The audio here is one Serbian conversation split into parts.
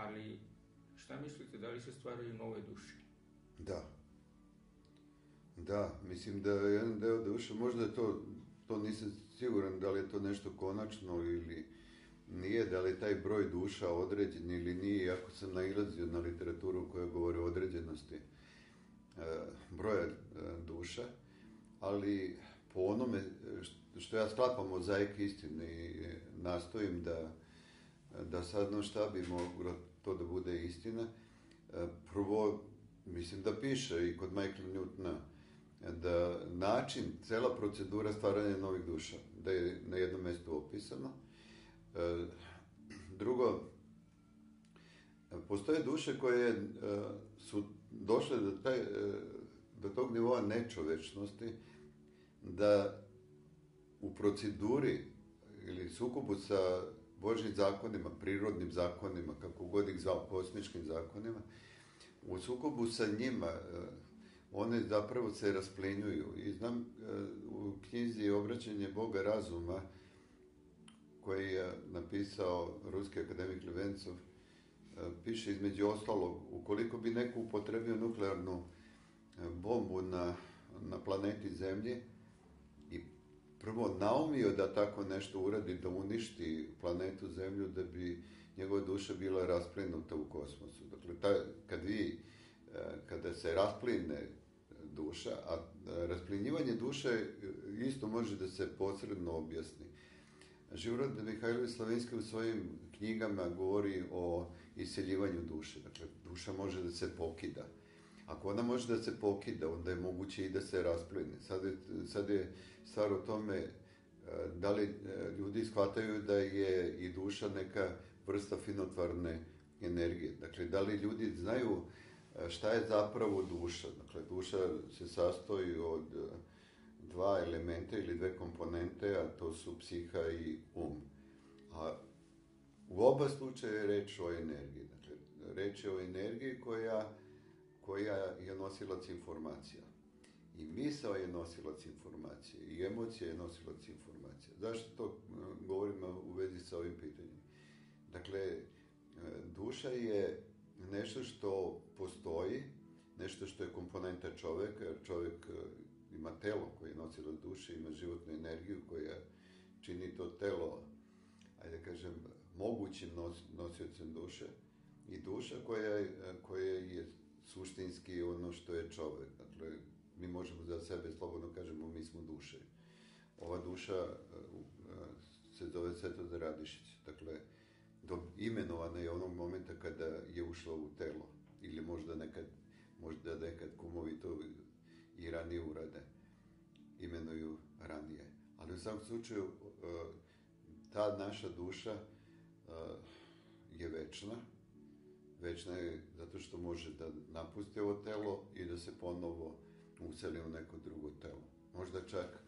ali šta mislite, da li se stvaraju nove duše? Da, mislim da je jedan deo duše, možda je to nisam siguran da li je to nešto konačno ili nije, da li je taj broj duša određen ili nije, iako sam nailazio na literaturu koja govori o određenosti broja duša, ali po onome što ja sklapam mozaik istine i nastojim da saznam šta bi moglo to da bude istina, prvo, mislim da piše i kod Michaela Newtona, da način, cela procedura stvaranja novih duša, da je na jednom mestu opisano. Drugo, postoje duše koje su došle do tog nivoa nečovečnosti, da u proceduri ili sukobu sa Božjim zakonima, prirodnim zakonima, kako god ih zvao, kosmičkim zakonima, u sukobu sa njima one zapravo se rasplenjuju. I znam u knjizi Obraćanje Boga razuma, koji je napisao ruski akademik Levencov, piše između ostalog, ukoliko bi neko upotrebio nuklearnu bombu na planeti Zemlji i prvo naumio da tako nešto uradi, da uništi planetu Zemlju, da bi njegova duša bila rasplenuta u kosmosu. Dakle, kada se raspline duša, a rasplinjivanje duše isto može da se posredno objasni. Živorad Mihajlović Slavinski u svojim knjigama govori o iseljivanju duše. Dakle, duša može da se pokida. Ako ona može da se pokida, onda je moguće i da se raspline. Sad je stvar o tome da li ljudi shvataju da je i duša neka vrsta finotvarne energije. Dakle, da li ljudi znaju šta je zapravo duša. Dakle, duša se sastoji od dva elementa ili dve komponente, a to su psiha i A u oba slučaja je reč o energiji. Dakle, reč je o energiji koja je nosilac informacija. I misao je nosilac informacije, i emocija je nosilac informacija. Zašto to govorimo u vezi sa ovim pitanjem? Dakle, duša je nešto što postoji, nešto što je komponenta čoveka, jer čovek ima telo koje nosi do duše, ima životnu energiju koja čini to telo, ajde da kažem, mogućim nosiocem duše, i duša koja je suštinski ono što je čovek. Dakle, mi možemo za sebe slobodno kažemo, mi smo duše. Ova duša se zove Svetozar Radišić. Dakle, imenovana je onog momenta kada je ušla u telo. Ili možda nekad kumovi to i ranije urade. Imenuju ranije. Ali u svakom slučaju, ta naša duša je večna. Večna je zato što može da napusti ovo telo i da se ponovo useli u neko drugo telo. Možda čak,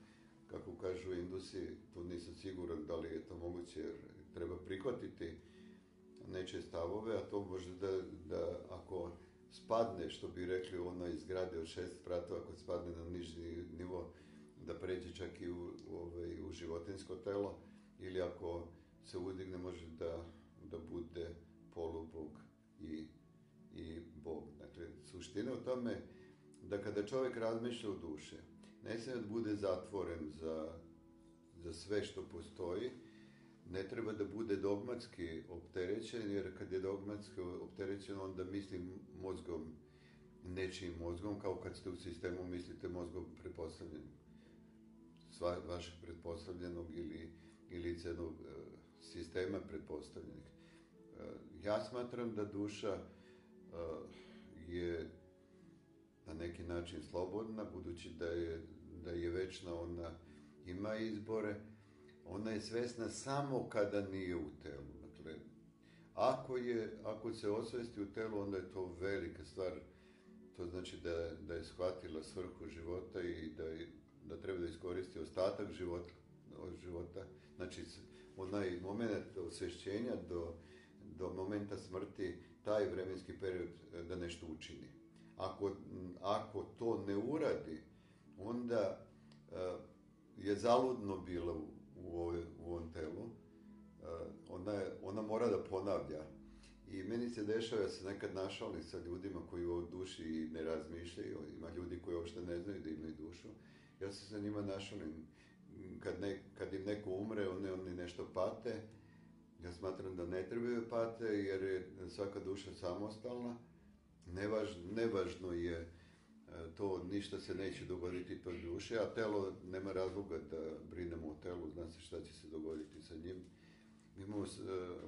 kako kažu Indusi, tu nisam siguran da li je to moguće, jer treba prihvatiti nečije stavove, a to može da ako spadne, što bi rekli u onoj zgradi od 6 spratova, ako spadne na nižni nivo, da pređe čak i u životinjsko telo, ili ako se udigne, može da bude polubog i Bog. Dakle, suština u tome da kada čovek razmišlja u duše, ne smije da bude zatvoren za sve što postoji, ne treba da bude dogmatski opterećen, jer kad je dogmatski opterećen, onda misli mozgom, nečijim mozgom, kao kad ste u sistemu mislite mozgom pretpostavljenog, vašeg pretpostavljenog ili jednog sistema pretpostavljenih. Ja smatram da duša je na neki način slobodna, budući da je večna, ona ima izbore, ona je svesna samo kada nije u telu. Dakle, ako se osvesti u telu, onda je to velika stvar. To znači da je shvatila svrhu života i da treba da iskoristi ostatak života. Znači, onaj moment osvešćenja do momenta smrti, taj vremenski period da nešto učini. Ako to ne uradi, onda je zaludno bila u ovom telu. Ona mora da ponavlja. I meni se dešava, ja se nekad našalim sa ljudima koji o duši ne razmišljaju, ima ljudi koji uopšte ne znaju da imaju dušu. Ja se sa njima našalim, kad im neko umre, oni nešto pate. Ja smatram da ne trebaju pate, jer je svaka duša samostalna. Nevažno je to, ništa se neće dogoditi toj duši, a telo, nema razloga da brinemo o telu, zna se šta će se dogoditi sa njim. Imamo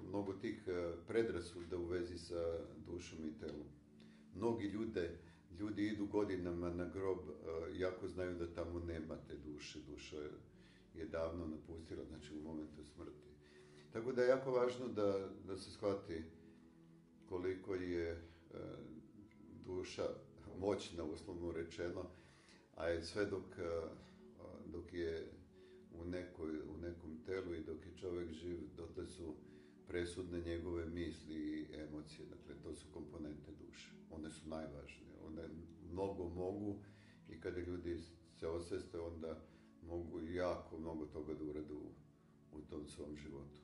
mnogo tih predrasuda u vezi sa dušom i telom. Mnogi ljudi idu godinama na grob, jako znaju da tamo nema te duše. Duša je davno napustila, znači u momentu smrti. Tako da je jako važno da se shvati koliko je duša moćna, uslovno rečeno, a sve dok je u nekom telu i dok je čovjek živ, dotle su presudne njegove misli i emocije. Dakle, to su komponente duše. One su najvažnije. One mnogo mogu i kada ljudi se osveste, onda mogu jako mnogo toga da urade u tom svom životu.